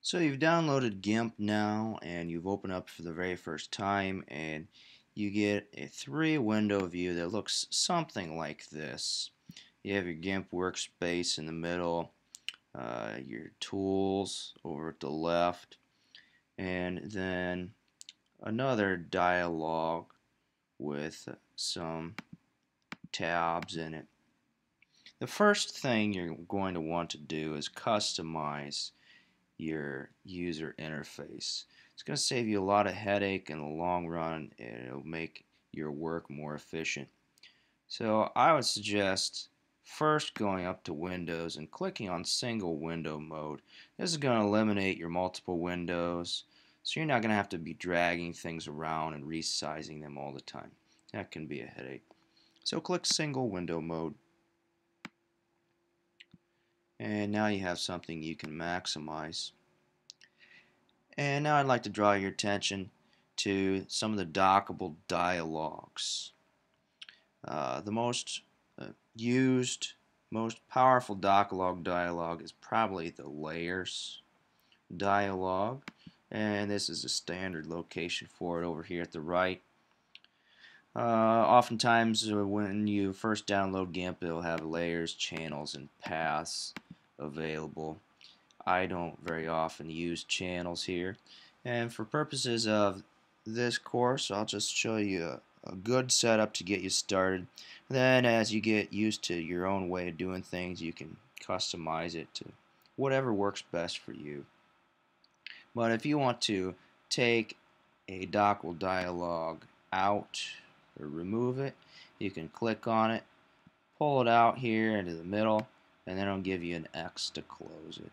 So you've downloaded Gimp now and you've opened up for the very first time and you get a three-window view that looks something like this. You have your Gimp workspace in the middle, your tools over at the left, and then another dialog with some tabs in it. The first thing you're going to want to do is customize your user interface. It's going to save you a lot of headache in the long run, and it'll make your work more efficient. So I would suggest first going up to Windows and clicking on single window mode. This is going to eliminate your multiple windows, so you're not going to have to be dragging things around and resizing them all the time. That can be a headache. So click single window mode, and now you have something you can maximize. And now I'd like to draw your attention to some of the dockable dialogues. The most used, most powerful docklog dialog is probably the layers dialog, and this is a standard location for it over here at the right. Oftentimes when you first download Gimp, it'll have layers, channels, and paths available. I don't very often use channels here, and for purposes of this course I'll just show you a good setup to get you started. Then as you get used to your own way of doing things, you can customize it to whatever works best for you. But if you want to take a dockable dialog out or remove it, you can click on it, pull it out here into the middle, and then it'll give you an X to close it.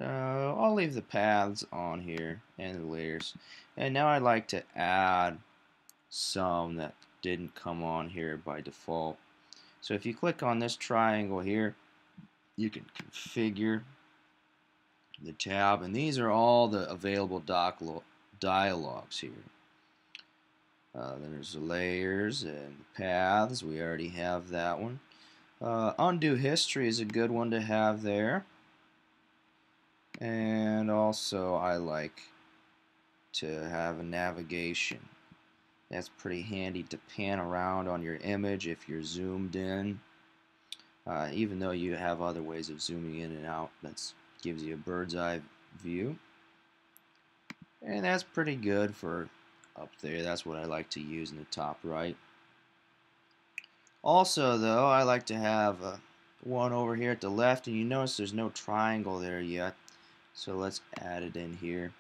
I'll leave the paths on here and the layers, and now I'd like to add some that didn't come on here by default. So if you click on this triangle here, you can configure the tab, and these are all the available dialogues here. Then there's the layers and the paths. We already have that one. Undo history is a good one to have there. And also I like to have a navigation. That's pretty handy to pan around on your image if you're zoomed in. Even though you have other ways of zooming in and out, that gives you a bird's eye view. And that's pretty good for up there. That's what I like to use in the top right. Also though, I like to have one over here at the left, and you notice there's no triangle there yet. So let's add it in here.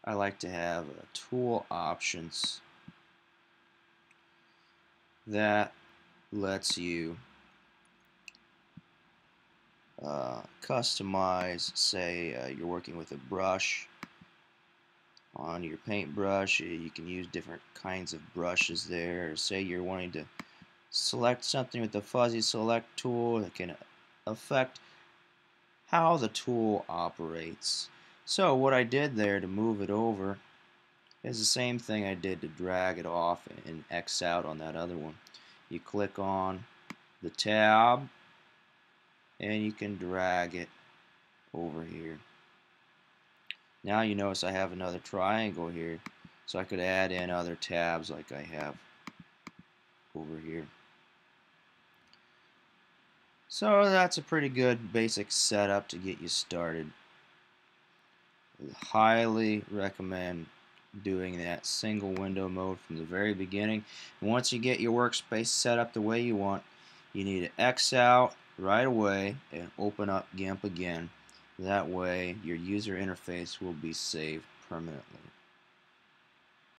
I like to have tool options that lets you customize. Say you're working with a brush on your paintbrush. You can use different kinds of brushes there. Or say you're wanting to select something with the fuzzy select tool that can affect how the tool operates. So what I did there to move it over is the same thing I did to drag it off and X out on that other one. You click on the tab and you can drag it over here. Now you notice I have another triangle here, so I could add in other tabs like I have over here. So that's a pretty good basic setup to get you started. I highly recommend doing that single window mode from the very beginning. And once you get your workspace set up the way you want, you need to X out right away and open up Gimp again. That way your user interface will be saved permanently.